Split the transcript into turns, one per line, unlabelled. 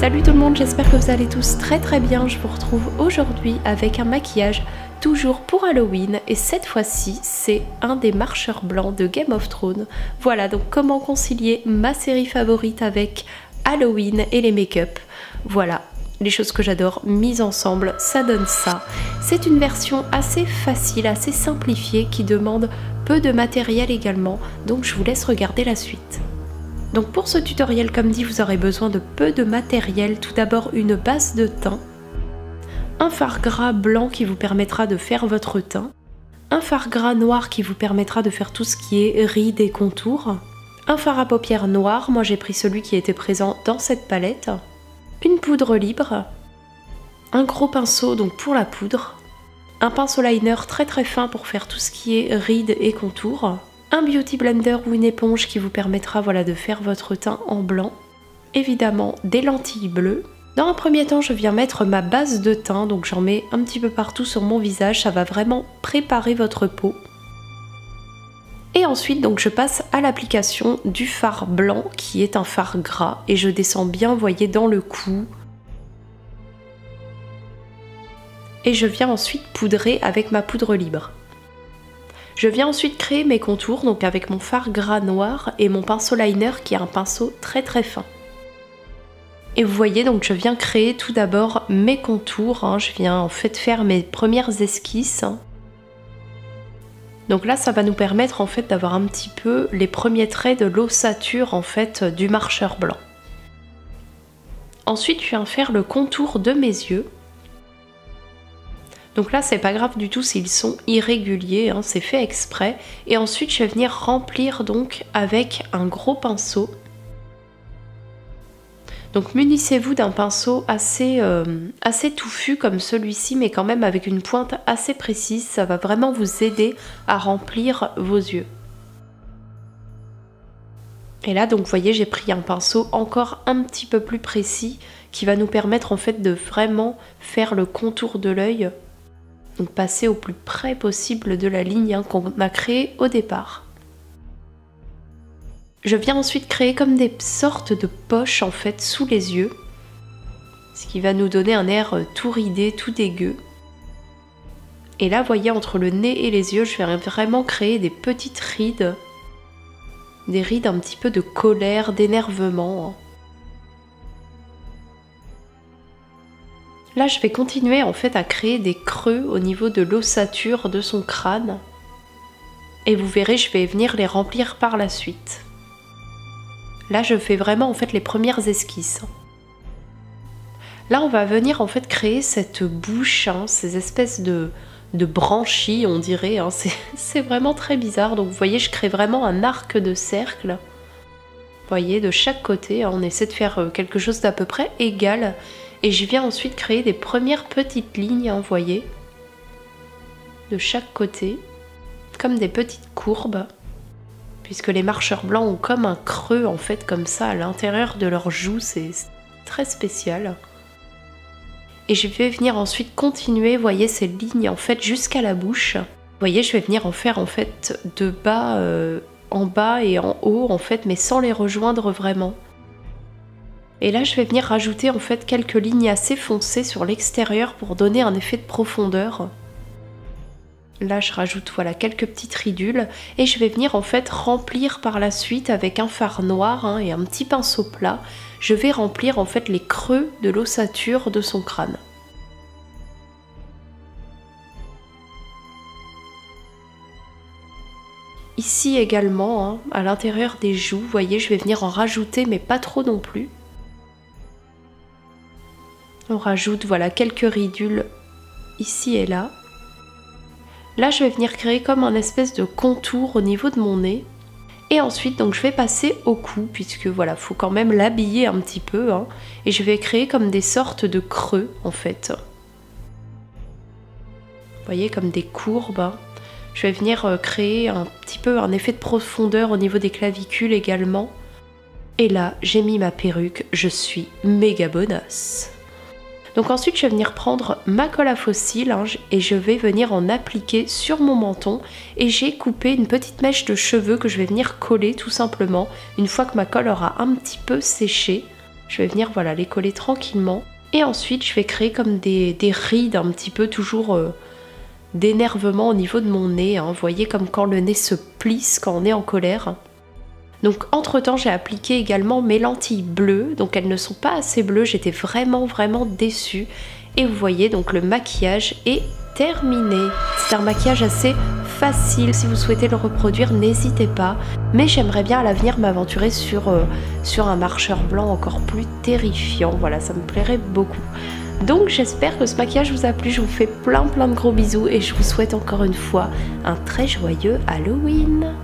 Salut tout le monde, j'espère que vous allez tous très bien. Je vous retrouve aujourd'hui avec un maquillage toujours pour Halloween et cette fois-ci c'est un des marcheurs blancs de Game of Thrones. Voilà donc comment concilier ma série favorite avec Halloween et les make-up. Voilà, les choses que j'adore mises ensemble, ça donne ça. C'est une version assez facile, assez simplifiée qui demande peu de matériel également, donc je vous laisse regarder la suite. Donc pour ce tutoriel, comme dit, vous aurez besoin de peu de matériel. Tout d'abord une base de teint, un fard gras blanc qui vous permettra de faire votre teint, un fard gras noir qui vous permettra de faire tout ce qui est rides et contours, un fard à paupières noir, moi j'ai pris celui qui était présent dans cette palette, une poudre libre, un gros pinceau donc pour la poudre, un pinceau liner très fin pour faire tout ce qui est rides et contours, un beauty blender ou une éponge qui vous permettra de faire votre teint en blanc, évidemment des lentilles bleues. Dans un premier temps, je viens mettre ma base de teint, donc j'en mets un petit peu partout sur mon visage, ça va vraiment préparer votre peau. Et ensuite, donc je passe à l'application du fard blanc qui est un fard gras et je descends bien, vous voyez, dans le cou. Et je viens ensuite poudrer avec ma poudre libre. Je viens ensuite créer mes contours, donc avec mon fard gras noir et mon pinceau liner qui est un pinceau très fin. Et vous voyez, donc je viens créer tout d'abord mes contours, je viens en fait faire mes premières esquisses. Donc là, ça va nous permettre en fait d'avoir un petit peu les premiers traits de l'ossature en fait du marcheur blanc. Ensuite, je viens faire le contour de mes yeux. Donc là, c'est pas grave du tout s'ils sont irréguliers, c'est fait exprès. Et ensuite, je vais venir remplir donc avec un gros pinceau. Donc munissez-vous d'un pinceau assez touffu comme celui-ci, mais quand même avec une pointe assez précise. Ça va vraiment vous aider à remplir vos yeux. Et là, donc vous voyez, j'ai pris un pinceau encore un petit peu plus précis qui va nous permettre en fait de vraiment faire le contour de l'œil. Donc passer au plus près possible de la ligne qu'on a créée au départ. Je viens ensuite créer comme des sortes de poches en fait sous les yeux. Ce qui va nous donner un air tout ridé, tout dégueu. Et là, vous voyez, entre le nez et les yeux, je vais vraiment créer des petites rides. Des rides un petit peu de colère, d'énervement. Là, je vais continuer en fait à créer des creux au niveau de l'ossature de son crâne. Et vous verrez, je vais venir les remplir par la suite. Là, je fais vraiment en fait les premières esquisses. Là, on va venir en fait créer cette bouche, ces espèces de branchies, on dirait. C'est vraiment très bizarre. Donc, vous voyez, je crée vraiment un arc de cercle. Vous voyez, de chaque côté, on essaie de faire quelque chose d'à peu près égal. Et je viens ensuite créer des premières petites lignes, vous voyez, de chaque côté, comme des petites courbes, puisque les marcheurs blancs ont comme un creux, en fait, comme ça, à l'intérieur de leurs joues, c'est très spécial. Et je vais venir ensuite continuer, vous voyez, ces lignes, en fait, jusqu'à la bouche. Vous voyez, je vais venir en faire, en fait, de bas en bas et en haut, en fait, mais sans les rejoindre vraiment. Et là, je vais venir rajouter en fait quelques lignes assez foncées sur l'extérieur pour donner un effet de profondeur. Là, je rajoute quelques petites ridules et je vais venir en fait remplir par la suite avec un fard noir et un petit pinceau plat. Je vais remplir en fait les creux de l'ossature de son crâne. Ici également, à l'intérieur des joues, vous voyez, je vais venir en rajouter mais pas trop non plus. On rajoute quelques ridules ici et là. Là, je vais venir créer comme un espèce de contour au niveau de mon nez. Et ensuite, donc, je vais passer au cou, puisque faut quand même l'habiller un petit peu. Et je vais créer comme des sortes de creux, en fait. Vous voyez, comme des courbes. Je vais venir créer un petit peu un effet de profondeur au niveau des clavicules également. Et là, j'ai mis ma perruque, je suis méga bonasse. Donc ensuite, je vais venir prendre ma colle à faux cils et je vais venir en appliquer sur mon menton. Et j'ai coupé une petite mèche de cheveux que je vais venir coller tout simplement une fois que ma colle aura un petit peu séché. Je vais venir voilà, les coller tranquillement. Et ensuite, je vais créer comme des rides un petit peu toujours d'énervement au niveau de mon nez. Hein. Vous voyez comme quand le nez se plisse quand on est en colère. Donc entre temps, j'ai appliqué également mes lentilles bleues. Donc elles ne sont pas assez bleues, j'étais vraiment déçue. Et vous voyez, donc le maquillage est terminé. C'est un maquillage assez facile. Si vous souhaitez le reproduire, n'hésitez pas. Mais j'aimerais bien à l'avenir m'aventurer sur un marcheur blanc encore plus terrifiant. Voilà, ça me plairait beaucoup. Donc j'espère que ce maquillage vous a plu. Je vous fais plein de gros bisous et je vous souhaite encore une fois un très joyeux Halloween.